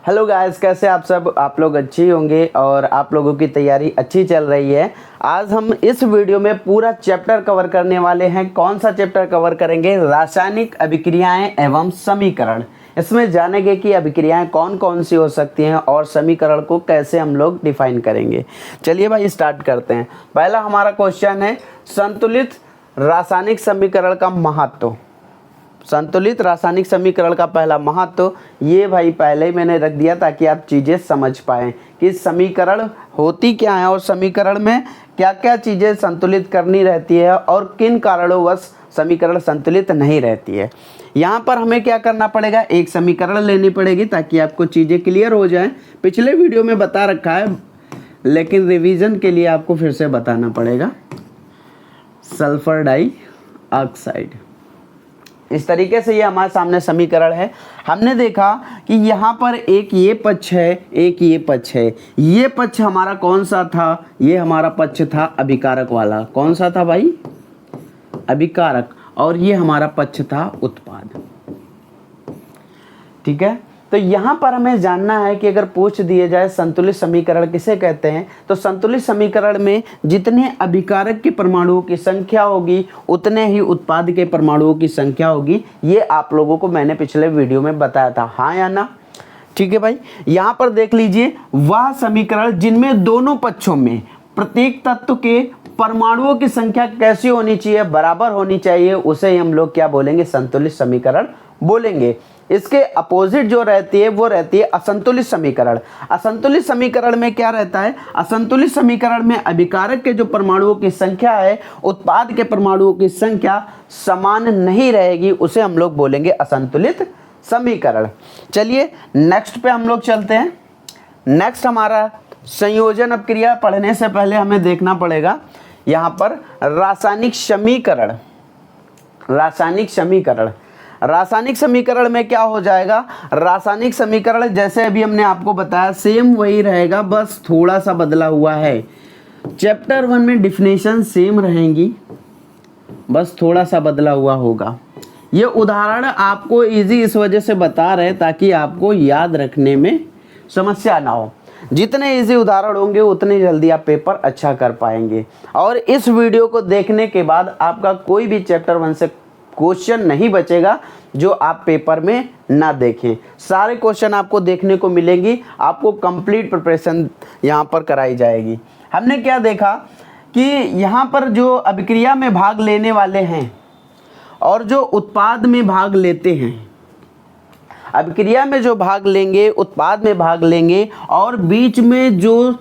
Hello guys, कैसे आप सब। आप लोग अच्छी होंगे और आप लोगों की तैयारी अच्छी चल रही है। आज हम इस वीडियो में पूरा चैप्टर कवर करने वाले हैं। कौन सा चैप्टर कवर करेंगे? रासायनिक अभिक्रियाएं एवं समीकरण। इसमें जानेंगे कि अभिक्रियाएं कौन कौन सी हो सकती हैं और समीकरण को कैसे हम लोग डिफाइन करेंगे। चलिए भाई स्टार्ट करते हैं। पहला हमारा क्वेश्चन है संतुलित रासायनिक समीकरण का महत्व। संतुलित रासायनिक समीकरण का पहला महत्व, ये भाई पहले ही मैंने रख दिया ताकि आप चीज़ें समझ पाएँ कि समीकरण होती क्या है और समीकरण में क्या क्या चीज़ें संतुलित करनी रहती है और किन कारणोंवश समीकरण संतुलित नहीं रहती है। यहाँ पर हमें क्या करना पड़ेगा, एक समीकरण लेनी पड़ेगी ताकि आपको चीज़ें क्लियर हो जाएं। पिछले वीडियो में बता रखा है लेकिन रिवीजन के लिए आपको फिर से बताना पड़ेगा। सल्फर डाइऑक्साइड, इस तरीके से ये हमारे सामने समीकरण है। हमने देखा कि यहाँ पर एक ये पक्ष है, एक ये पक्ष है। ये पक्ष हमारा कौन सा था? ये हमारा पक्ष था अभिकारक वाला। कौन सा था भाई? अभिकारक। और ये हमारा पक्ष था उत्पाद। ठीक है, तो यहाँ पर हमें जानना है कि अगर पूछ दिए जाए संतुलित समीकरण किसे कहते हैं, तो संतुलित समीकरण में जितने अभिकारक के परमाणुओं की संख्या होगी उतने ही उत्पाद के परमाणुओं की संख्या होगी। ये आप लोगों को मैंने पिछले वीडियो में बताया था, हाँ या ना? ठीक है भाई, यहाँ पर देख लीजिए, वह समीकरण जिनमें दोनों पक्षों में प्रत्येक तत्व के परमाणुओं की संख्या कैसी होनी चाहिए, बराबर होनी चाहिए, उसे हम लोग क्या बोलेंगे? संतुलित समीकरण बोलेंगे। इसके अपोजिट जो रहती है वो रहती है असंतुलित समीकरण। असंतुलित समीकरण में क्या रहता है? असंतुलित समीकरण में अभिकारक के जो परमाणुओं की संख्या है उत्पाद के परमाणुओं की संख्या समान नहीं रहेगी, उसे हम लोग बोलेंगे असंतुलित समीकरण। चलिए नेक्स्ट पे हम लोग चलते हैं। नेक्स्ट हमारा संयोजन अपक्रिया। पढ़ने से पहले हमें देखना पड़ेगा यहाँ पर रासायनिक समीकरण। रासायनिक समीकरण, रासायनिक समीकरण में क्या हो जाएगा? रासायनिक समीकरण जैसे अभी हमने आपको बताया सेम वही रहेगा, बस थोड़ा सा बदला हुआ है। चैप्टर 1 में डिफिनेशन सेम रहेंगी, बस थोड़ा सा बदला हुआ होगा। ये उदाहरण आपको इजी इस वजह से बता रहे ताकि आपको याद रखने में समस्या ना हो। जितने इजी उदाहरण होंगे उतने जल्दी आप पेपर अच्छा कर पाएंगे। और इस वीडियो को देखने के बाद आपका कोई भी चैप्टर 1 से क्वेश्चन नहीं बचेगा जो आप पेपर में ना देखें। सारे क्वेश्चन आपको देखने को मिलेंगी, आपको कंप्लीट प्रिपरेशन यहाँ पर कराई जाएगी। हमने क्या देखा कि यहाँ पर जो अभिक्रिया में भाग लेने वाले हैं और जो उत्पाद में भाग लेते हैं, अभिक्रिया में जो भाग लेंगे, उत्पाद में भाग लेंगे और बीच में जो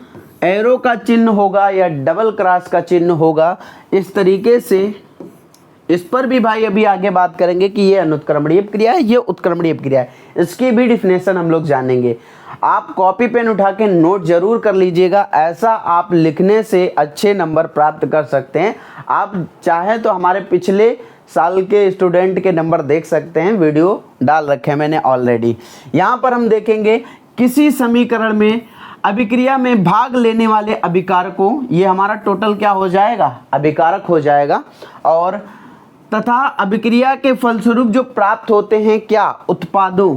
एरो का चिन्ह होगा या डबल क्रॉस का चिन्ह होगा, इस तरीके से इस पर भी भाई अभी आगे बात करेंगे कि ये अनुत्क्रमणीय क्रिया है, ये उत्क्रमणीय क्रिया है। इसकी भी डिफिनेशन हम लोग जानेंगे। आप कॉपी पेन उठा के नोट जरूर कर लीजिएगा, ऐसा आप लिखने से अच्छे नंबर प्राप्त कर सकते हैं। आप चाहे तो हमारे पिछले साल के स्टूडेंट के नंबर देख सकते हैं, वीडियो डाल रखे हैं मैंने ऑलरेडी। यहाँ पर हम देखेंगे किसी समीकरण में अभिक्रिया में भाग लेने वाले अभिकारकों, ये हमारा टोटल क्या हो जाएगा? अभिकारक हो जाएगा। और तथा अभिक्रिया के फलस्वरूप जो प्राप्त होते हैं क्या? उत्पादों,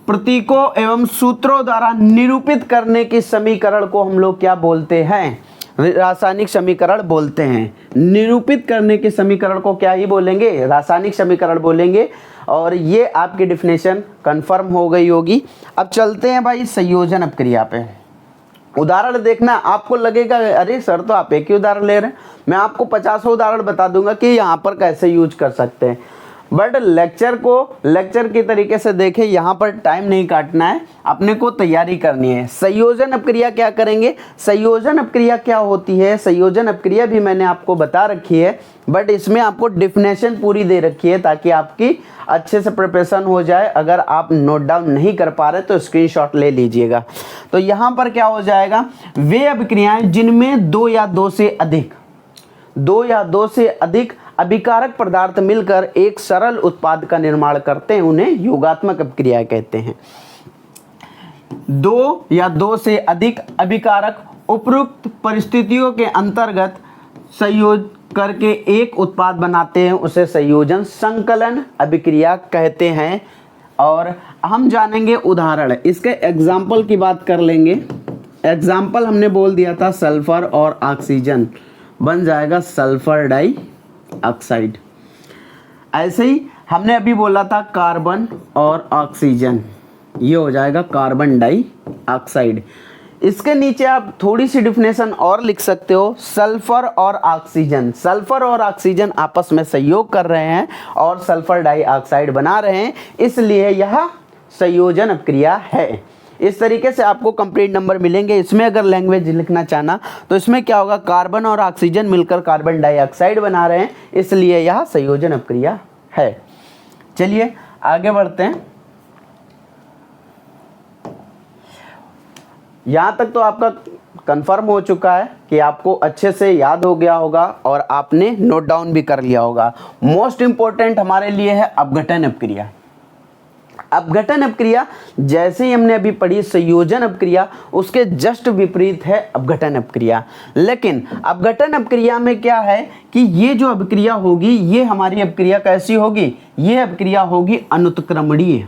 प्रतीकों एवं सूत्रों द्वारा निरूपित करने की समीकरण को हम लोग क्या बोलते हैं? रासायनिक समीकरण बोलते हैं। निरूपित करने के समीकरण को क्या ही बोलेंगे? रासायनिक समीकरण बोलेंगे। और ये आपकी डिफिनेशन कंफर्म हो गई होगी। अब चलते हैं भाई संयोजन अपक्रिया पे। उदाहरण देखना, आपको लगेगा अरे सर तो आप एक ही उदाहरण ले रहे हैं, मैं आपको 50 उदाहरण बता दूंगा कि यहाँ पर कैसे यूज कर सकते हैं। बट लेक्चर को लेक्चर की तरीके से देखें, यहाँ पर टाइम नहीं काटना है, अपने को तैयारी करनी है। संयोजन अपक्रिया क्या करेंगे? संयोजन अपक्रिया क्या होती है? संयोजन अपक्रिया भी मैंने आपको बता रखी है, बट इसमें आपको डिफिनेशन पूरी दे रखी है ताकि आपकी अच्छे से प्रिपरेशन हो जाए। अगर आप नोट डाउन नहीं कर पा रहे तो स्क्रीनशॉट ले लीजिएगा। तो यहाँ पर क्या हो जाएगा? वे अभिक्रियाएं जिनमें दो या दो से अधिक अभिकारक पदार्थ मिलकर एक सरल उत्पाद का निर्माण करते हैं, उन्हें योगात्मक अपक्रिया कहते हैं। दो या दो से अधिक अभिकारक उपयुक्त परिस्थितियों के अंतर्गत संयोज करके एक उत्पाद बनाते हैं, उसे संयोजन संकलन अभिक्रिया कहते हैं। और हम जानेंगे उदाहरण। इसके एग्जाम्पल की बात कर लेंगे। एग्जाम्पल हमने बोल दिया था सल्फर और ऑक्सीजन, बन जाएगा सल्फर डाइऑक्साइड। ऐसे ही हमने अभी बोला था कार्बन और ऑक्सीजन, ये हो जाएगा कार्बन डाइऑक्साइड। इसके नीचे आप थोड़ी सी डिफिनेशन और लिख सकते हो, सल्फर और ऑक्सीजन। सल्फर और ऑक्सीजन आपस में सहयोग कर रहे हैं और सल्फर डाइऑक्साइड बना रहे हैं, इसलिए यह संयोजन अपक्रिया है। इस तरीके से आपको कंप्लीट नंबर मिलेंगे। इसमें अगर लैंग्वेज लिखना चाहना तो इसमें क्या होगा, कार्बन और ऑक्सीजन मिलकर कार्बन डाइऑक्साइड बना रहे हैं, इसलिए यह संयोजन अपक्रिया है। चलिए आगे बढ़ते हैं। यहाँ तक तो आपका कंफर्म हो चुका है कि आपको अच्छे से याद हो गया होगा और आपने नोट डाउन भी कर लिया होगा। मोस्ट इंपॉर्टेंट हमारे लिए है अपघटन अपक्रिया। अपघटन अपक्रिया जैसे ही हमने अभी पढ़ी संयोजन अपक्रिया, उसके जस्ट विपरीत है अपघटन अपक्रिया। लेकिन अपघटन अपक्रिया में क्या है कि ये जो अपक्रिया होगी, ये हमारी अपक्रिया कैसी होगी, ये अपक्रिया होगी अनुत्क्रमणीय।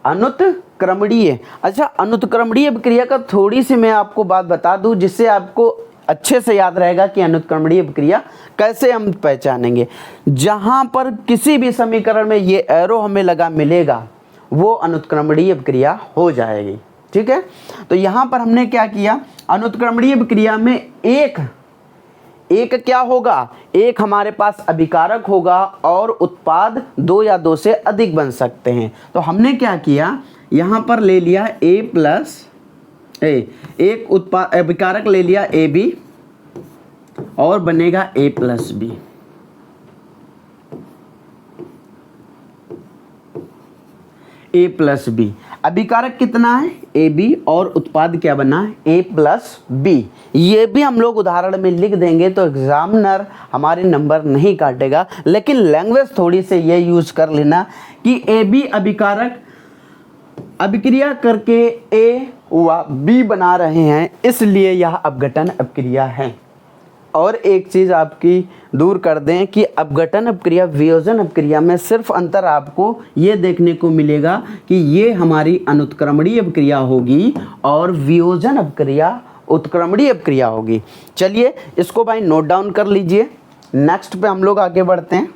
अनुत्क्रमणीय। अच्छा, अनुत्क्रमणीय अपक्रिया का थोड़ी सी मैं आपको बात बता दूं, जिससे आपको अच्छे से याद रहेगा कि अनुत्क्रमणीय अपक्रिया कैसे हम पहचानेंगे। जहां पर किसी भी समीकरण में ये एरो हमें लगा मिलेगा, वो अनुत्क्रमणीय अपक्रिया हो जाएगी। ठीक है, तो यहां पर हमने क्या किया, अनुत्क्रमणीय अपक्रिया में एक क्या होगा, एक हमारे पास अभिकारक होगा और उत्पाद 2 या 2 से अधिक बन सकते हैं। तो हमने क्या किया, यहाँ पर ले लिया A प्लस ए, एक उत्पाद अभिकारक ले लिया AB और बनेगा A plus B. A plus B, अभिकारक कितना है AB और उत्पाद क्या बना है A प्लस बी। ये भी हम लोग उदाहरण में लिख देंगे तो एग्जामिनर हमारे नंबर नहीं काटेगा, लेकिन लैंग्वेज थोड़ी से ये यूज कर लेना कि AB अभिकारक अभिक्रिया करके A व B बना रहे हैं, इसलिए यह अपघटन अपक्रिया है। और एक चीज़ आपकी दूर कर दें कि अपघटन अपक्रिया वियोजन अपक्रिया में सिर्फ अंतर आपको ये देखने को मिलेगा कि ये हमारी अनुत्क्रमणीय अपक्रिया होगी और वियोजन अपक्रिया उत्क्रमणीय अपक्रिया होगी। चलिए इसको भाई नोट डाउन कर लीजिए। नेक्स्ट पे हम लोग आगे बढ़ते हैं।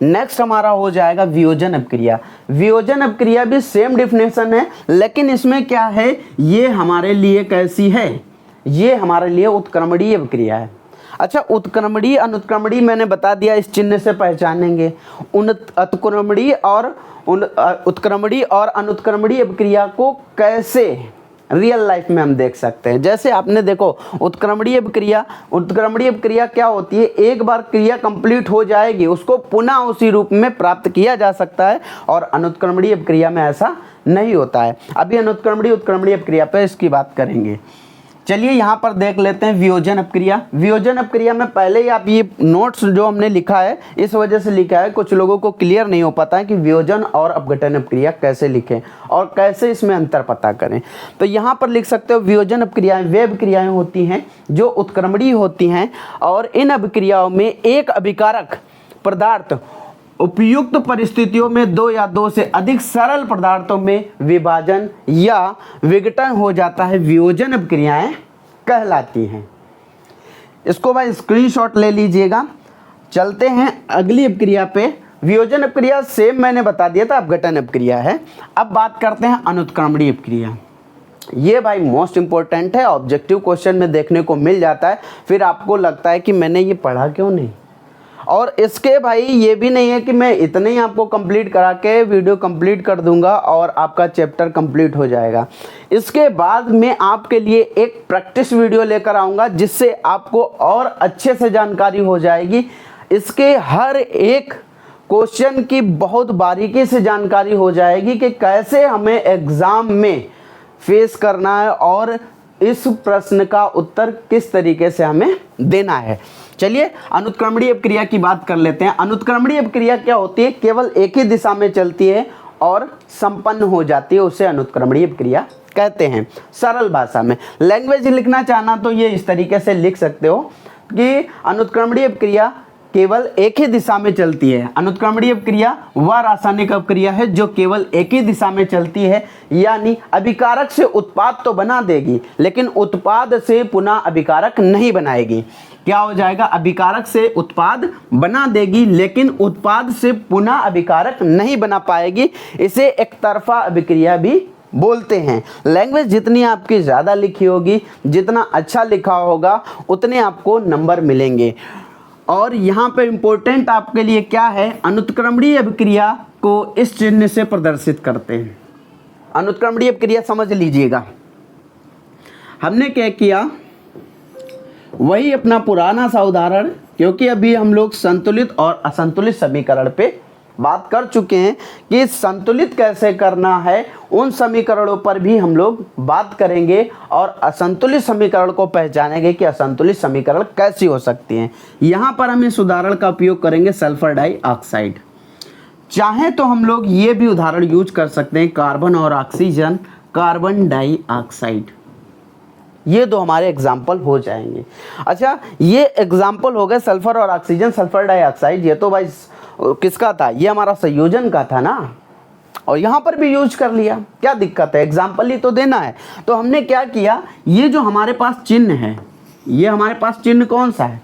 नेक्स्ट हमारा हो जाएगा वियोजन अपक्रिया। वियोजन अपक्रिया भी सेम डिफिनेशन है, लेकिन इसमें क्या है, ये हमारे लिए कैसी है, ये हमारे लिए उत्क्रमणीय अपक्रिया है। अच्छा, उत्क्रमणीय अनुत्क्रमणीय मैंने बता दिया, इस चिन्ह से पहचानेंगे। उत्क्रमणीय और अनुत्क्रमणीय अपक्रिया को कैसे रियल लाइफ में हम देख सकते हैं। जैसे आपने देखो, उत्क्रमणीय अपक्रिया क्या होती है, एक बार क्रिया कंप्लीट हो जाएगी, उसको पुनः उसी रूप में प्राप्त किया जा सकता है, और अनुत्क्रमणीय अपक्रिया में ऐसा नहीं होता है। अभी अनुत्क्रमणीय उत्क्रमणीय अपक्रिया पे इसकी बात करेंगे। चलिए यहाँ पर देख लेते हैं वियोजन अपक्रिया। वियोजन अपक्रिया में पहले ही आप ये नोट्स जो हमने लिखा है, इस वजह से लिखा है, कुछ लोगों को क्लियर नहीं हो पाता है कि वियोजन और अपघटन अपक्रिया कैसे लिखें और कैसे इसमें अंतर पता करें। तो यहाँ पर लिख सकते हो, वियोजन अपक्रियाएं वे अपक्रियाएं होती हैं जो उत्क्रमणीय होती हैं, और इन अपक्रियाओं में एक अभिकारक पदार्थ उपयुक्त परिस्थितियों में 2 या 2 से अधिक सरल पदार्थों में विभाजन या विघटन हो जाता है, वियोजन अपक्रियाएं कहलाती हैं। इसको भाई स्क्रीनशॉट ले लीजिएगा। चलते हैं अगली अपक्रिया पे। वियोजन अपक्रिया सेम मैंने बता दिया था, अपघटन अपक्रिया है। अब बात करते हैं अनुत्क्रमणीय अपक्रिया। ये भाई मोस्ट इंपॉर्टेंट है, ऑब्जेक्टिव क्वेश्चन में देखने को मिल जाता है, फिर आपको लगता है कि मैंने ये पढ़ा क्यों नहीं। और इसके भाई ये भी नहीं है कि मैं इतने ही आपको कंप्लीट करा के वीडियो कंप्लीट कर दूंगा और आपका चैप्टर कंप्लीट हो जाएगा। इसके बाद मैं आपके लिए एक प्रैक्टिस वीडियो लेकर आऊँगा, जिससे आपको और अच्छे से जानकारी हो जाएगी। इसके हर एक क्वेश्चन की बहुत बारीकी से जानकारी हो जाएगी कि कैसे हमें एग्ज़ाम में फेस करना है और इस प्रश्न का उत्तर किस तरीके से हमें देना है। चलिए अनुत्क्रमणीय अपक्रिया की बात कर लेते हैं। अनुत्क्रमणीय अपक्रिया क्या होती है, केवल एक ही दिशा में चलती है और संपन्न हो जाती है, उसे अनुत्क्रमणीय अपक्रिया कहते हैं। सरल भाषा में लैंग्वेज लिखना चाहना तो ये इस तरीके से लिख सकते हो कि अनुत्क्रमणीय अपक्रिया केवल एक ही दिशा में चलती है। अनुत्क्रमणीय अपक्रिया वह रासायनिक अपक्रिया है जो केवल एक ही दिशा में चलती है, यानी अभिकारक से उत्पाद तो बना देगी लेकिन उत्पाद से पुनः अभिकारक नहीं बनाएगी। क्या हो जाएगा? अभिकारक से उत्पाद बना देगी लेकिन उत्पाद से पुनः अभिकारक नहीं बना पाएगी। इसे एक तरफा अभिक्रिया भी बोलते हैं। लैंग्वेज जितनी आपकी ज़्यादा लिखी होगी, जितना अच्छा लिखा होगा, उतने आपको नंबर मिलेंगे। और यहाँ पे इम्पोर्टेंट आपके लिए क्या है, अनुत्क्रमणीय अभिक्रिया को इस चिन्ह से प्रदर्शित करते हैं। अनुत्क्रमणीय अभिक्रिया समझ लीजिएगा। हमने क्या किया, वही अपना पुराना सा उदाहरण, क्योंकि अभी हम लोग संतुलित और असंतुलित समीकरण पे बात कर चुके हैं कि संतुलित कैसे करना है, उन समीकरणों पर भी हम लोग बात करेंगे और असंतुलित समीकरण को पहचानेंगे कि असंतुलित समीकरण कैसी हो सकती हैं। यहाँ पर हम इस उदाहरण का उपयोग करेंगे सल्फर डाइऑक्साइड। चाहे तो हम लोग ये भी उदाहरण यूज कर सकते हैं कार्बन और ऑक्सीजन, कार्बन डाइऑक्साइड। ये दो हमारे एग्जाम्पल हो जाएंगे। अच्छा, ये एग्जाम्पल हो गए सल्फर और ऑक्सीजन, सल्फर डाइऑक्साइड। ये तो भाई किसका था, ये हमारा संयोजन का था ना, और यहाँ पर भी यूज कर लिया, क्या दिक्कत है, एग्जाम्पल ही तो देना है। तो हमने क्या किया, ये जो हमारे पास चिन्ह है, ये हमारे पास चिन्ह कौन सा है,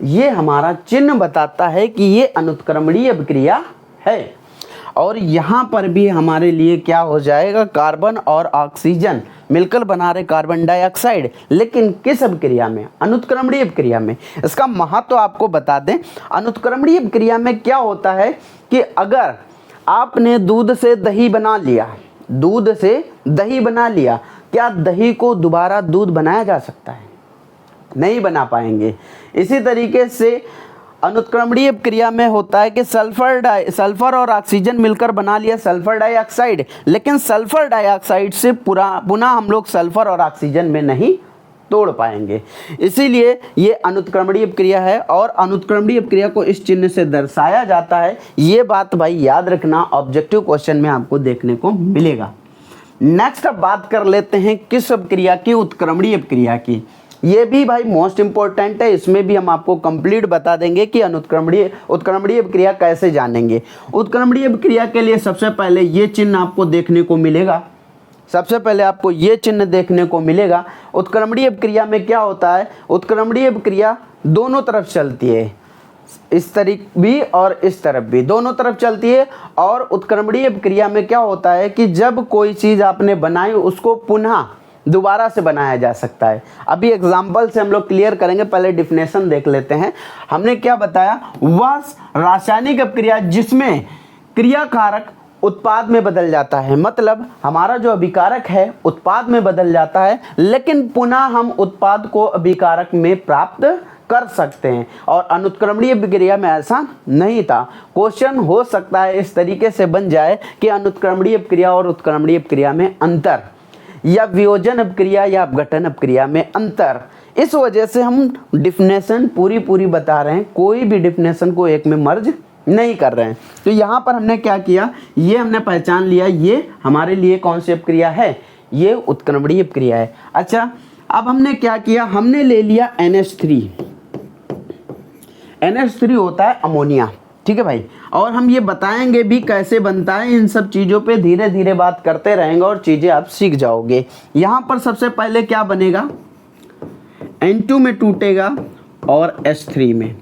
ये हमारा चिन्ह बताता है कि ये अनुत्क्रमणीय अभिक्रिया है। और यहाँ पर भी हमारे लिए क्या हो जाएगा, कार्बन और ऑक्सीजन मिलकर बना रहे कार्बन डाइऑक्साइड, लेकिन किस अभिक्रिया में, अनुत्क्रमणीय अभिक्रिया में। इसका महत्व आपको बता दें, अनुत्क्रमणीय अभिक्रिया में क्या होता है कि अगर आपने दूध से दही बना लिया, दूध से दही बना लिया, क्या दही को दोबारा दूध बनाया जा सकता है? नहीं बना पाएंगे। इसी तरीके से अनुत्क्रमणीय अभिक्रिया में होता है कि सल्फर और ऑक्सीजन मिलकर बना लिया सल्फर डाइऑक्साइड, लेकिन सल्फर डाइऑक्साइड से पुनः हम लोग सल्फर और ऑक्सीजन में नहीं तोड़ पाएंगे। इसीलिए ये अनुत्क्रमणीय अभिक्रिया है और अनुत्क्रमणीय अभिक्रिया को इस चिन्ह से दर्शाया जाता है। ये बात भाई याद रखना, ऑब्जेक्टिव क्वेश्चन में आपको देखने को मिलेगा। नेक्स्ट अब बात कर लेते हैं किस अभिक्रिया की, उत्क्रमणीय अभिक्रिया की। ये भी भाई मोस्ट इंपॉर्टेंट है, इसमें भी हम आपको कंप्लीट बता देंगे कि उत्क्रमणीय अभिक्रिया कैसे जानेंगे। उत्क्रमणीय अभिक्रिया के लिए सबसे पहले ये चिन्ह आपको देखने को मिलेगा, सबसे पहले आपको ये चिन्ह देखने को मिलेगा। उत्क्रमणीय अभिक्रिया में क्या होता है, उत्क्रमणीय अभिक्रिया दोनों तरफ चलती है, इस तरफ भी और इस तरफ भी, दोनों तरफ चलती है। और उत्क्रमणीय अभिक्रिया में क्या होता है कि जब कोई चीज़ आपने बनाई उसको पुनः दोबारा से बनाया जा सकता है। अभी एग्जाम्पल से हम लोग क्लियर करेंगे, पहले डिफिनेशन देख लेते हैं। हमने क्या बताया, वह रासायनिक अपक्रिया जिसमें क्रियाकारक उत्पाद में बदल जाता है, मतलब हमारा जो अभिकारक है उत्पाद में बदल जाता है, लेकिन पुनः हम उत्पाद को अभिकारक में प्राप्त कर सकते हैं। और अनुत्क्रमणीय अभिक्रिया में ऐसा नहीं था। क्वेश्चन हो सकता है इस तरीके से बन जाए कि अनुत्क्रमणीय अभिक्रिया और उत्क्रमणीय अभिक्रिया में अंतर, या वियोजन अभिक्रिया या अपघटन अभिक्रिया में अंतर। इस वजह से हम डिफिनेशन पूरी बता रहे हैं, कोई भी डिफिनेशन को एक में मर्ज नहीं कर रहे हैं। तो यहाँ पर हमने क्या किया, ये हमने पहचान लिया, ये हमारे लिए कौन सी अभिक्रिया है, ये उत्क्रमणीय अभिक्रिया है। अच्छा, अब हमने क्या किया, हमने ले लिया NH3। NH3 होता है अमोनिया, ठीक है भाई। और हम ये बताएंगे भी कैसे बनता है, इन सब चीज़ों पे धीरे धीरे बात करते रहेंगे और चीज़ें आप सीख जाओगे। यहाँ पर सबसे पहले क्या बनेगा, N2 में टूटेगा और H3 में।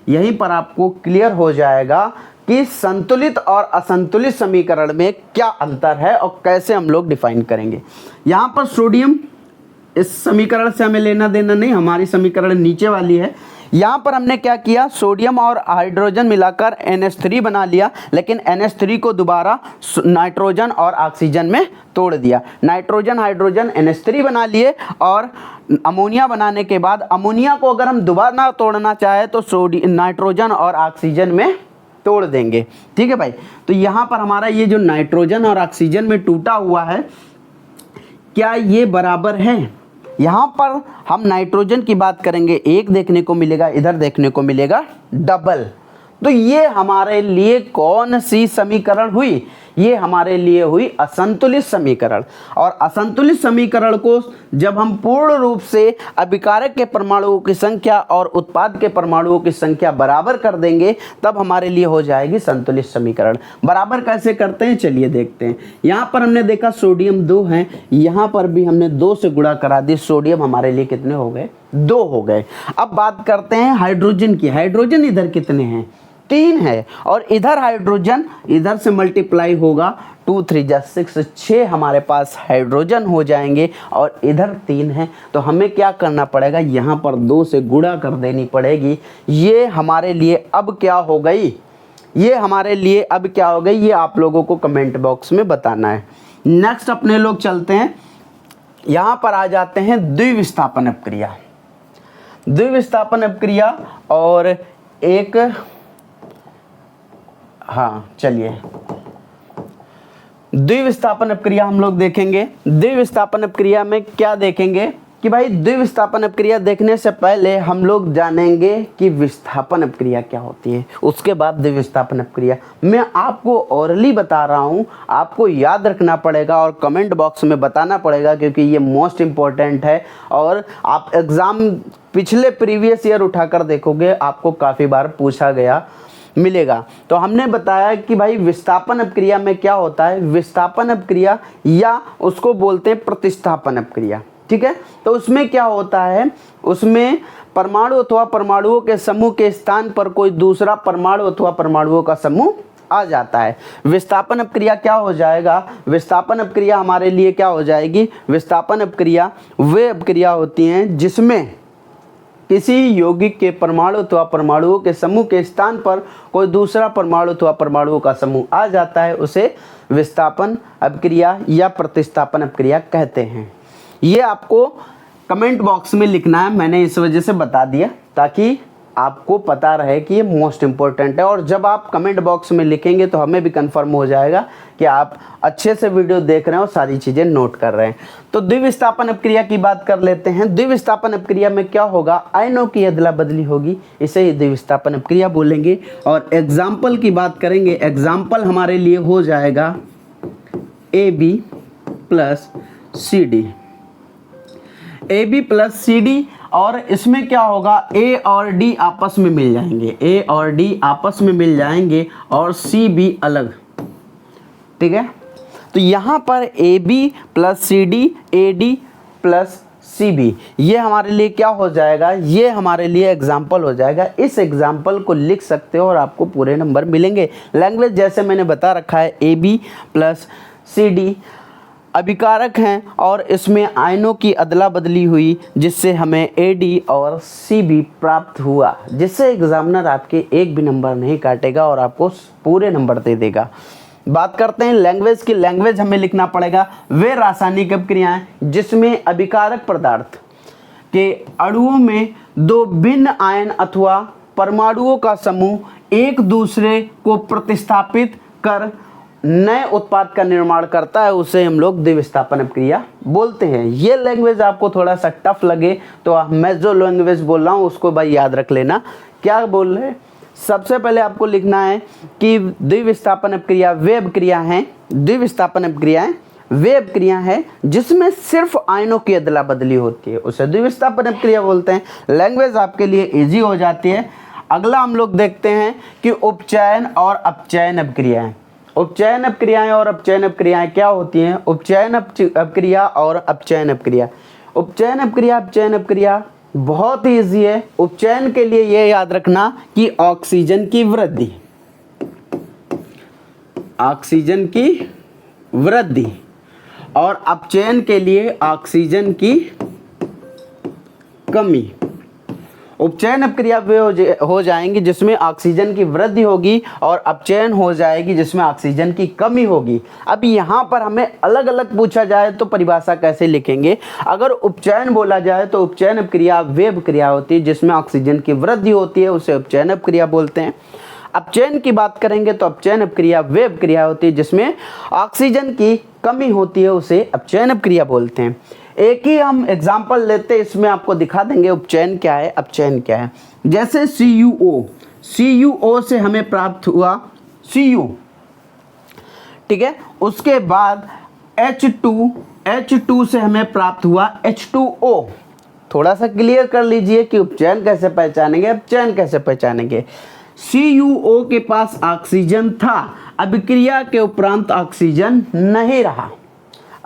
यहीं पर आपको क्लियर हो जाएगा कि संतुलित और असंतुलित समीकरण में क्या अंतर है और कैसे हम लोग डिफाइन करेंगे। यहाँ पर सोडियम, इस समीकरण से हमें लेना देना नहीं, हमारी समीकरण नीचे वाली है। यहाँ पर हमने क्या किया, सोडियम और हाइड्रोजन मिलाकर NH3 बना लिया, लेकिन NH3 को दोबारा नाइट्रोजन और ऑक्सीजन में तोड़ दिया। नाइट्रोजन हाइड्रोजन NH3 बना लिए और अमोनिया बनाने के बाद अमोनिया को अगर हम दोबारा तोड़ना चाहे तो नाइट्रोजन और ऑक्सीजन में तोड़ देंगे, ठीक है भाई। तो यहाँ पर हमारा ये जो नाइट्रोजन और ऑक्सीजन में टूटा हुआ है, क्या ये बराबर है? यहाँ पर हम नाइट्रोजन की बात करेंगे, एक देखने को मिलेगा, इधर देखने को मिलेगा डबल। तो ये हमारे लिए कौन सी समीकरण हुई, ये हमारे लिए हुई असंतुलित समीकरण। और असंतुलित समीकरण को जब हम पूर्ण रूप से अभिकारक के परमाणुओं की संख्या और उत्पाद के परमाणुओं की संख्या बराबर कर देंगे तब हमारे लिए हो जाएगी संतुलित समीकरण। बराबर कैसे करते हैं चलिए देखते हैं। यहाँ पर हमने देखा सोडियम 2 है, यहाँ पर भी हमने 2 से गुणा करा दी, सोडियम हमारे लिए कितने हो गए, 2 हो गए। अब बात करते हैं हाइड्रोजन की। हाइड्रोजन इधर कितने हैं, 3 है, और इधर हाइड्रोजन इधर से मल्टीप्लाई होगा, 2 3 जा 6, 6 हमारे पास हाइड्रोजन हो जाएंगे, और इधर 3 है। तो हमें क्या करना पड़ेगा, यहाँ पर 2 से गुणा कर देनी पड़ेगी। ये हमारे लिए अब क्या हो गई, ये हमारे लिए अब क्या हो गई, ये आप लोगों को कमेंट बॉक्स में बताना है। नेक्स्ट अपने लोग चलते हैं, यहाँ पर आ जाते हैं द्विविस्थापन अपक्रिया। द्विविस्थापन अपक्रिया और एक, हाँ चलिए द्विविस्थापन अपक्रिया हम लोग देखेंगे। द्विविस्थापन अपक्रिया में क्या देखेंगे कि भाई द्विविस्थापन अपक्रिया देखने से पहले हम लोग जानेंगे कि विस्थापन अपक्रिया क्या होती है, उसके बाद द्विविस्थापन अपक्रिया। मैं आपको ओरली बता रहा हूँ, आपको याद रखना पड़ेगा और कमेंट बॉक्स में बताना पड़ेगा, क्योंकि ये मोस्ट इम्पॉर्टेंट है। और आप एग्ज़ाम पिछले प्रीवियस ईयर उठाकर देखोगे, आपको काफ़ी बार पूछा गया मिलेगा। तो हमने बताया कि भाई विस्थापन अपक्रिया में क्या होता है, विस्थापन अपक्रिया या उसको बोलते हैं प्रतिस्थापन अपक्रिया, ठीक है। तो उसमें क्या होता है, उसमें परमाणु अथवा परमाणुओं के समूह के स्थान पर कोई दूसरा परमाणु अथवा परमाणुओं का समूह आ जाता है। विस्थापन अपक्रिया क्या हो जाएगा, विस्थापन अपक्रिया हमारे लिए क्या हो जाएगी, विस्थापन अपक्रिया वे अपक्रिया होती हैं जिसमें किसी यौगिक के परमाणु अथवा परमाणुओं के समूह के स्थान पर कोई दूसरा परमाणु अथवा परमाणुओं का समूह आ जाता है, उसे विस्थापन अपक्रिया या प्रतिस्थापन अपक्रिया कहते हैं। ये आपको कमेंट बॉक्स में लिखना है, मैंने इस वजह से बता दिया ताकि आपको पता रहे कि ये मोस्ट इम्पोर्टेंट है। और जब आप कमेंट बॉक्स में लिखेंगे तो हमें भी कंफर्म हो जाएगा कि आप अच्छे से वीडियो देख रहे हैं और सारी चीज़ें नोट कर रहे हैं। तो द्विविस्थापन अपक्रिया की बात कर लेते हैं। द्विविस्थापन अपक्रिया में क्या होगा, आयनों की अदला बदली होगी, इसे ही द्विविस्थापन अपक्रिया बोलेंगे। और एग्जाम्पल की बात करेंगे, एग्जाम्पल हमारे लिए हो जाएगा AB plus CD, AB plus CD। और इसमें क्या होगा, A और D आपस में मिल जाएंगे, A और D आपस में मिल जाएंगे और CB अलग, ठीक है। तो यहाँ पर AB plus CD, AD plus CB, ये हमारे लिए क्या हो जाएगा, ये हमारे लिए एग्जाम्पल हो जाएगा। इस एग्जाम्पल को लिख सकते हो और आपको पूरे नंबर मिलेंगे। लैंग्वेज जैसे मैंने बता रखा है, AB प्लस CD अभिकारक हैं और इसमें आयनों की अदला बदली हुई, जिससे हमें AD और CB प्राप्त हुआ, जिससे एग्जामिनर आपके एक भी नंबर नहीं काटेगा और आपको पूरे नंबर दे देगा। बात करते हैं लैंग्वेज की। लैंग्वेज हमें लिखना पड़ेगा वे रासायनिक अपक्रियाएं जिसमें अभिकारक पदार्थ के अणुओं में दो भिन्न आयन अथवा परमाणुओं का समूह एक दूसरे को प्रतिस्थापित कर नए उत्पाद का निर्माण करता है, उसे हम लोग द्विविस्थापन अपक्रिया बोलते हैं। ये लैंग्वेज आपको थोड़ा सा टफ लगे तो मैं जो लैंग्वेज बोल रहा हूँ उसको भाई याद रख लेना। क्या बोल रहे हैं, सबसे पहले आपको लिखना है कि द्विविस्थापन अपक्रिया वे अपक्रिया हैं, द्विविस्थापन अपक्रियाएं वे अपक्रिया है जिसमें सिर्फ आयनों की अदला बदली होती है, उसे द्विविस्थापन अपक्रिया बोलते हैं। लैंग्वेज आपके लिए इजी हो जाती है। अगला हम लोग देखते हैं कि उपचयन और अपचयन अपक्रियाएं। उपचयन अपक्रियाएं और अपचयन अपक्रियाएं क्या होती हैं, उपचयन अपक्रिया और अपचयन अपक्रिया। उपचयन अपक्रिया अपचयन अपक्रिया बहुत ही ईजी है। उपचयन के लिए ये याद रखना कि ऑक्सीजन की वृद्धि, ऑक्सीजन की वृद्धि, और अपचयन के लिए ऑक्सीजन की कमी। उपचयन अपक्रिया वे हो जाएंगी जिसमें ऑक्सीजन की वृद्धि होगी और अपचयन हो जाएगी जिसमें ऑक्सीजन की कमी होगी। अब यहाँ पर हमें अलग अलग पूछा जाए तो परिभाषा कैसे लिखेंगे। अगर उपचयन बोला जाए तो उपचयन अपक्रिया वे अपक्रिया होती है जिसमें ऑक्सीजन की वृद्धि होती है, उसे उपचयन अपक्रिया बोलते हैं। अपचयन की बात करेंगे तो अपचयन अपक्रिया वे अपक्रिया होती है जिसमें ऑक्सीजन की कमी होती है, उसे अपचयन अपक्रिया बोलते हैं। एक ही हम एग्जाम्पल लेते हैं, इसमें आपको दिखा देंगे उपचयन क्या है अपचयन क्या है। जैसे CuO, CuO से हमें प्राप्त हुआ Cu, ठीक है। उसके बाद H2 से हमें प्राप्त हुआ H2O। थोड़ा सा क्लियर कर लीजिए कि उपचयन कैसे पहचानेंगे, अपचयन कैसे पहचानेंगे। CuO के पास ऑक्सीजन था, अभिक्रिया के उपरांत ऑक्सीजन नहीं रहा,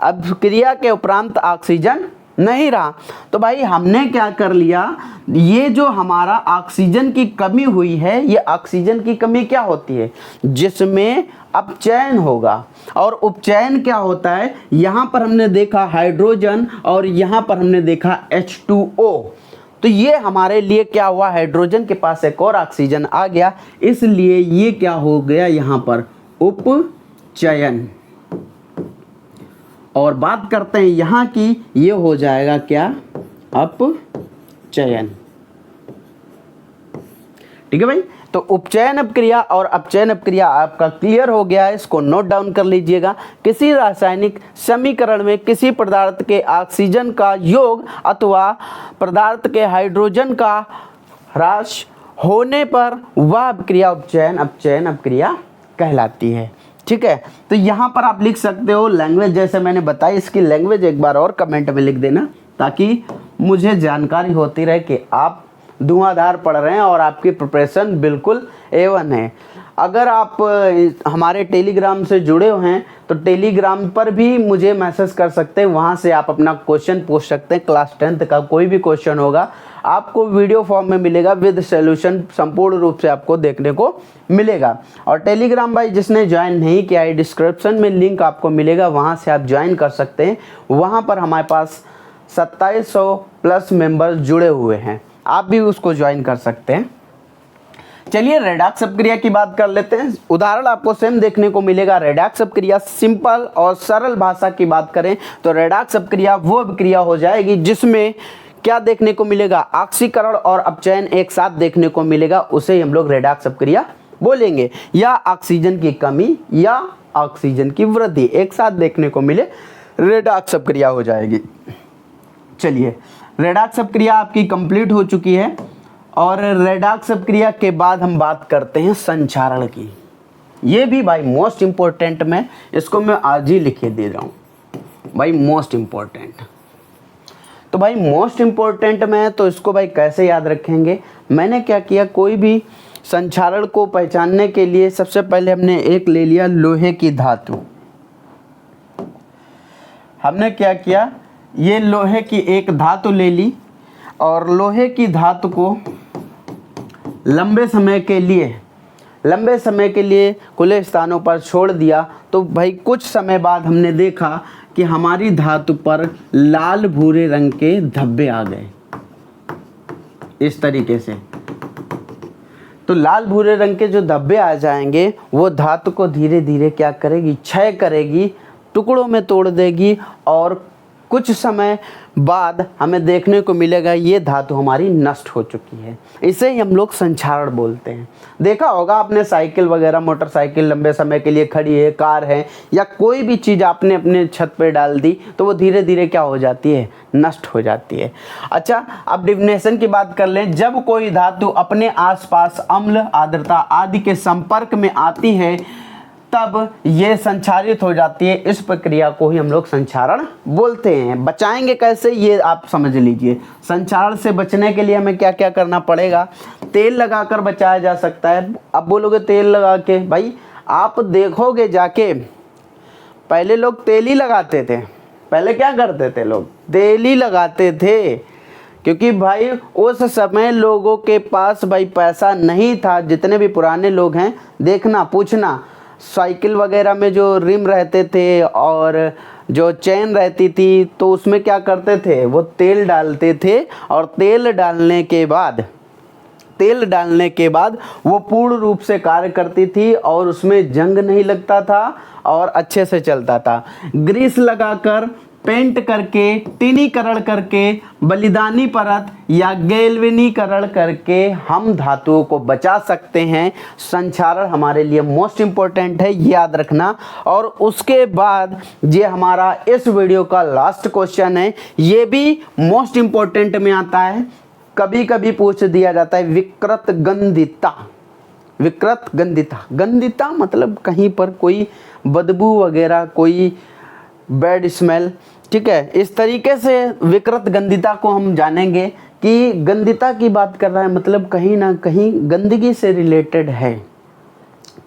अभिक्रिया के उपरांत ऑक्सीजन नहीं रहा। तो भाई हमने क्या कर लिया, ये जो हमारा ऑक्सीजन की कमी हुई है, ये ऑक्सीजन की कमी क्या होती है, जिसमें अपचयन होगा। और उपचयन क्या होता है, यहाँ पर हमने देखा हाइड्रोजन और यहाँ पर हमने देखा H2O। तो ये हमारे लिए क्या हुआ, हाइड्रोजन के पास एक और ऑक्सीजन आ गया, इसलिए ये क्या हो गया यहाँ पर उपचयन। और बात करते हैं यहाँ की, ये हो जाएगा क्या, अपचयन। ठीक है भाई। तो उपचयन अपक्रिया और अपचयन अपक्रिया आपका क्लियर हो गया है, इसको नोट डाउन कर लीजिएगा। किसी रासायनिक समीकरण में किसी पदार्थ के ऑक्सीजन का योग अथवा पदार्थ के हाइड्रोजन का ह्रास होने पर वह अपक्रिया उपचयन अपचयन अपक्रिया कहलाती है। ठीक है। तो यहाँ पर आप लिख सकते हो लैंग्वेज, जैसे मैंने बताई, इसकी लैंग्वेज एक बार और कमेंट में लिख देना, ताकि मुझे जानकारी होती रहे कि आप धुआंधार पढ़ रहे हैं और आपकी प्रिपरेशन बिल्कुल A1 है। अगर आप हमारे टेलीग्राम से जुड़े हुए हैं तो टेलीग्राम पर भी मुझे मैसेज कर सकते हैं, वहाँ से आप अपना क्वेश्चन पूछ सकते हैं। क्लास 10th का कोई भी क्वेश्चन होगा आपको वीडियो फॉर्म में मिलेगा, विद सॉल्यूशन संपूर्ण रूप से आपको देखने को मिलेगा। और टेलीग्राम भाई जिसने ज्वाइन नहीं किया है, डिस्क्रिप्शन में लिंक आपको मिलेगा, वहाँ से आप ज्वाइन कर सकते हैं। वहाँ पर हमारे पास 2700 प्लस मेंबर्स जुड़े हुए हैं, आप भी उसको ज्वाइन कर सकते हैं। चलिए रेडॉक्स अपक्रिया की बात कर लेते हैं। उदाहरण आपको सेम देखने को मिलेगा। रेडॉक्स अपक्रिया सिंपल और सरल भाषा की बात करें तो रेडॉक्स अपक्रिया वो अपक्रिया हो जाएगी जिसमें क्या देखने को मिलेगा, ऑक्सीकरण और अपचयन एक साथ देखने को मिलेगा, उसे हम लोग रेडॉक्स अपक्रिया बोलेंगे। या ऑक्सीजन की कमी या ऑक्सीजन की वृद्धि एक साथ देखने को मिले, रेडॉक्स अपक्रिया हो जाएगी। चलिए रेडॉक्स अपक्रिया आपकी कंप्लीट हो चुकी है और रेडॉक्स अपक्रिया के बाद हम बात करते हैं संक्षारण की। ये भी भाई मोस्ट इम्पोर्टेंट, में इसको मैं आज ही लिखे दे रहा हूँ भाई, मोस्ट इम्पोर्टेंट। तो भाई मोस्ट इम्पोर्टेंट में तो इसको भाई कैसे याद रखेंगे, मैंने क्या किया, कोई भी संक्षारण को पहचानने के लिए सबसे पहले हमने एक ले लिया लोहे की धातु। हमने क्या किया, ये लोहे की एक धातु ले ली और लोहे की धातु को लंबे समय के लिए खुले स्थानों पर छोड़ दिया। तो भाई कुछ समय बाद हमने देखा कि हमारी धातु पर लाल भूरे रंग के धब्बे आ गए, इस तरीके से। तो लाल भूरे रंग के जो धब्बे आ जाएंगे वो धातु को धीरे धीरे क्या करेगी, क्षय करेगी, टुकड़ों में तोड़ देगी और कुछ समय बाद हमें देखने को मिलेगा ये धातु हमारी नष्ट हो चुकी है। इसे ही हम लोग संक्षारण बोलते हैं। देखा होगा आपने साइकिल वगैरह, मोटरसाइकिल लंबे समय के लिए खड़ी है, कार है या कोई भी चीज़ आपने अपने छत पे डाल दी तो वो धीरे धीरे क्या हो जाती है, नष्ट हो जाती है। अच्छा, अब डिफिनेशन की बात कर लें। जब कोई धातु अपने आसपास अम्ल, आर्द्रता आदि के संपर्क में आती है तब ये संक्षारित हो जाती है। इस प्रक्रिया को ही हम लोग संक्षारण बोलते हैं। बचाएंगे कैसे ये आप समझ लीजिए। संक्षारण से बचने के लिए हमें क्या क्या करना पड़ेगा, तेल लगाकर बचाया जा सकता है। अब बोलोगे तेल लगा के, भाई आप देखोगे जाके, पहले लोग तेल ही लगाते थे। पहले क्या करते थे लोग, तेल ही लगाते थे, क्योंकि भाई उस समय लोगों के पास भाई पैसा नहीं था। जितने भी पुराने लोग हैं देखना, पूछना, साइकिल वगैरह में जो रिम रहते थे और जो चेन रहती थी तो उसमें क्या करते थे, वो तेल डालते थे और तेल डालने के बाद वो पूर्ण रूप से कार्य करती थी और उसमें जंग नहीं लगता था और अच्छे से चलता था। ग्रीस लगाकर, पेंट करके, टिनीकरण करके, बलिदानी परत या गैल्वेनीकरण करके हम धातुओं को बचा सकते हैं। संक्षारण हमारे लिए मोस्ट इम्पोर्टेंट है, याद रखना। और उसके बाद ये हमारा इस वीडियो का लास्ट क्वेश्चन है, ये भी मोस्ट इम्पोर्टेंट में आता है, कभी कभी पूछ दिया जाता है, विकृत गंधिता। विकृत गंधिता, गंधिता मतलब कहीं पर कोई बदबू वगैरह, कोई बैड स्मेल, ठीक है। इस तरीके से विकृत गंधिता को हम जानेंगे कि गंधिता की बात कर रहा है मतलब कहीं ना कहीं गंदगी से रिलेटेड है,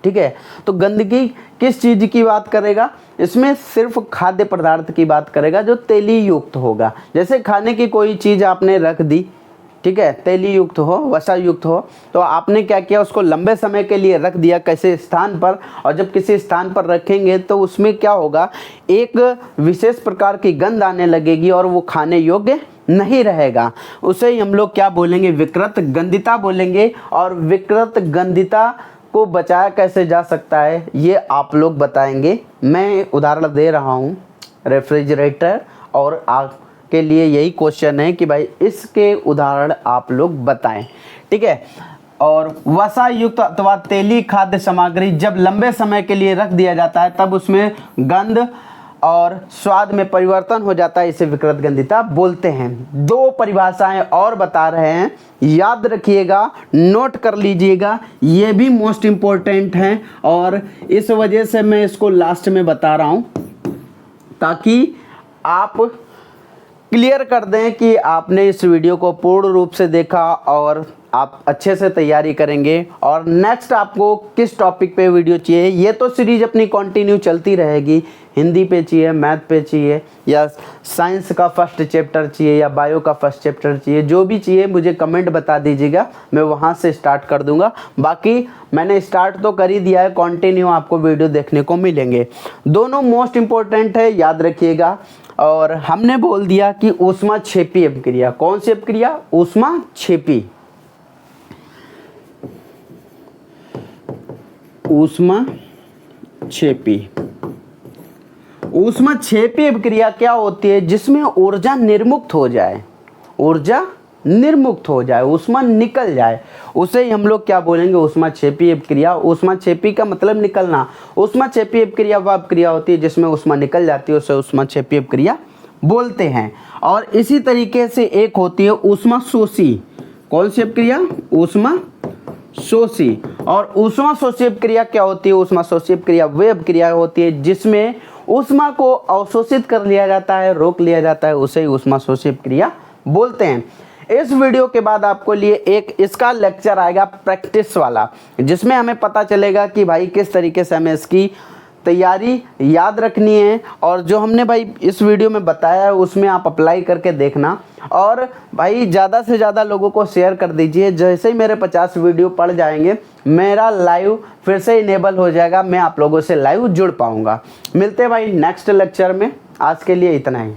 ठीक है। तो गंदगी किस चीज़ की बात करेगा, इसमें सिर्फ खाद्य पदार्थ की बात करेगा जो तेली युक्त होगा। जैसे खाने की कोई चीज़ आपने रख दी, ठीक है, तेली युक्त हो, वसा युक्त हो, तो आपने क्या किया, उसको लंबे समय के लिए रख दिया किसी स्थान पर, और जब किसी स्थान पर रखेंगे तो उसमें क्या होगा, एक विशेष प्रकार की गंध आने लगेगी और वो खाने योग्य नहीं रहेगा। उसे ही हम लोग क्या बोलेंगे, विकृत गंधिता बोलेंगे। और विकृत गंधिता को बचाया कैसे जा सकता है ये आप लोग बताएंगे। मैं उदाहरण दे रहा हूँ रेफ्रिजरेटर, और आग के लिए यही क्वेश्चन है कि भाई इसके उदाहरण आप लोग बताएं, ठीक है। और वसा युक्त अथवा तेली खाद्य सामग्री जब लंबे समय के लिए रख दिया जाता है तब उसमें गंध और स्वाद में परिवर्तन हो जाता है, इसे विकृत गंधिता बोलते हैं। दो परिभाषाएं और बता रहे हैं, याद रखिएगा, नोट कर लीजिएगा, ये भी मोस्ट इम्पोर्टेंट हैं और इस वजह से मैं इसको लास्ट में बता रहा हूं ताकि आप क्लियर कर दें कि आपने इस वीडियो को पूर्ण रूप से देखा और आप अच्छे से तैयारी करेंगे। और नेक्स्ट आपको किस टॉपिक पे वीडियो चाहिए, ये तो सीरीज अपनी कंटिन्यू चलती रहेगी। हिंदी पे चाहिए, मैथ पे चाहिए, या साइंस का फर्स्ट चैप्टर चाहिए, या बायो का फर्स्ट चैप्टर चाहिए, जो भी चाहिए मुझे कमेंट बता दीजिएगा, मैं वहाँ से स्टार्ट कर दूँगा। बाकी मैंने स्टार्ट तो कर ही दिया है, कंटिन्यू आपको वीडियो देखने को मिलेंगे। दोनों मोस्ट इम्पोर्टेंट है, याद रखिएगा। और हमने बोल दिया कि ऊष्माक्षेपी अपक्रिया, कौन सी अपक्रिया, ऊष्माक्षेपी, ऊष्माक्षेपी। ऊष्माक्षेपी अपक्रिया क्या होती है, जिसमें ऊर्जा निर्मुक्त हो जाए, ऊर्जा निर्मुक्त हो जाए, ऊष्मा निकल जाए, उसे ही हम लोग क्या बोलेंगे, ऊष्माक्षेपी अपक्रिया। ऊष्माक्षेपी का मतलब निकलना। ऊष्माक्षेपी अपक्रिया वह अपक्रिया होती है जिसमें ऊष्मा निकल जाती है, उसे ऊष्माक्षेपी अपक्रिया बोलते हैं। और इसी तरीके से एक होती है ऊष्माशोषी, कौन सी अपक्रिया, ऊष्माशोषी। और ऊष्माशोषी अपक्रिया क्या होती है, ऊष्माशोषी अपक्रिया वह अपक्रिया होती है जिसमें ऊष्मा को अवशोषित कर लिया जाता है, रोक लिया जाता है, उसे ही ऊष्माशोषी अपक्रिया बोलते हैं। इस वीडियो के बाद आपको लिए एक इसका लेक्चर आएगा प्रैक्टिस वाला, जिसमें हमें पता चलेगा कि भाई किस तरीके से हमें इसकी तैयारी याद रखनी है। और जो हमने भाई इस वीडियो में बताया है उसमें आप अप्लाई करके देखना। और भाई ज़्यादा से ज़्यादा लोगों को शेयर कर दीजिए। जैसे ही मेरे 50 वीडियो पड़ जाएंगे मेरा लाइव फिर से इनेबल हो जाएगा, मैं आप लोगों से लाइव जुड़ पाऊँगा। मिलते हैं भाई नेक्स्ट लेक्चर में, आज के लिए इतना ही।